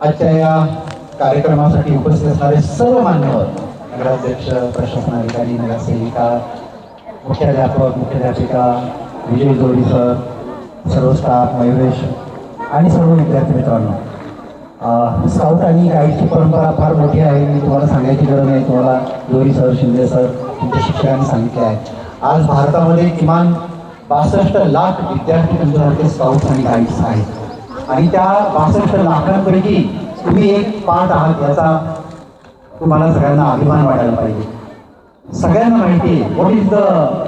आजच्या या कार्यक्रमासाठी उपस्थित असणारे सर्व मान्यवर, नगराध्यक्ष, प्रशासनाधिकारी, नगरसेविका, मुख्याध्यापक, मुख्याध्यापिका, विजय जोडी सर, सर्व स्टाफ, मयुरेश आणि सर्व विद्यार्थी मित्रांनो, स्काउट आणि गाईडची परंपरा फार मोठी आहे. मी तुम्हाला सांगायची गरज नाही. तुम्हाला जोडी सर, शिंदे सर, तुमच्या शिक्षकांनी सांगितले आहे. आज भारतामध्ये किमान 62 लाख विद्यार्थी तुमच्यासारखे स्काउट्स आणि गाईड्स आहेत आणि त्या 62 लाखांपैकी तुम्ही एक पार्ट आहात याचा तुम्हाला सगळ्यांना अभिमान वाटायला पाहिजे. सगळ्यांना माहिती आहे what is the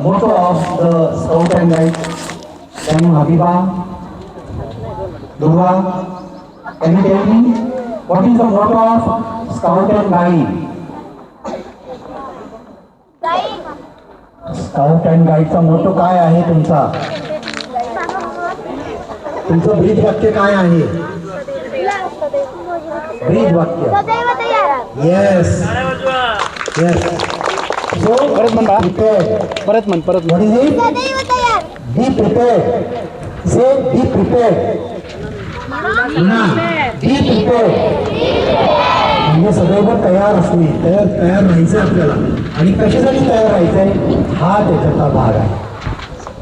motto of the scout and guide. Can Habiba, Durva, can you tell me what is the motto of scout and guide? Scout and गाईडचा मोटो काय आहे तुमचा? तुमचं ब्रीद वाक्य काय आहे? ब्रीद वाक्य. Yes yes. सो परत म्हण, परत म्हण. What is it? B prepared. Say B prepared. B prepared म्हणजे सदैव तयार असणे, तयार राहायचं आपल्याला. आणि कशासाठी तयार राहायचंय हा त्याच्यातला भाग आहे.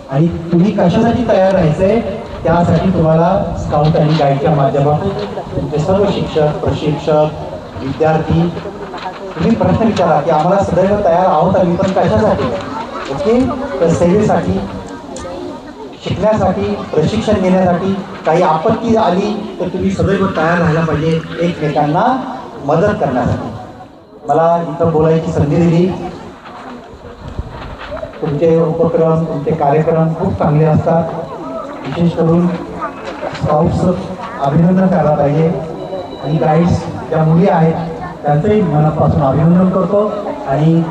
आणि तुम्ही कशासाठी तयार राहायचंय त्यासाठी तुम्हाला स्काउट आणि गाईडच्या माध्यमातून तुमचे सर्व शिक्षक, प्रशिक्षक, विद्यार्थी तुम्ही प्रश्न विचारा की आम्हाला सदैव तयार आहोत आम्ही, पण कशासाठी? ओके, तर सेवेसाठी, शिकण्यासाठी, प्रशिक्षण घेण्यासाठी. काही आपत्ती आली तर तुम्ही सदैव तयार राहायला पाहिजे एकमेकांना मदत करण्यासाठी. मला इथं बोलायची संधी दिली. तुमचे उपक्रम, तुमचे कार्यक्रम खूप चांगले असतात. विशेष करून स्काउट्सचं अभिनंदन करायला पाहिजे आणि गाईड्स ज्या मुली आहेत त्यांचंही मनापासून अभिनंदन करतो आणि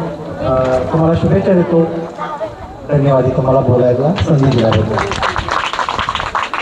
तुम्हाला शुभेच्छा देतो. धन्यवाद तुम्हाला बोलायला संधी दिल्याबद्दल.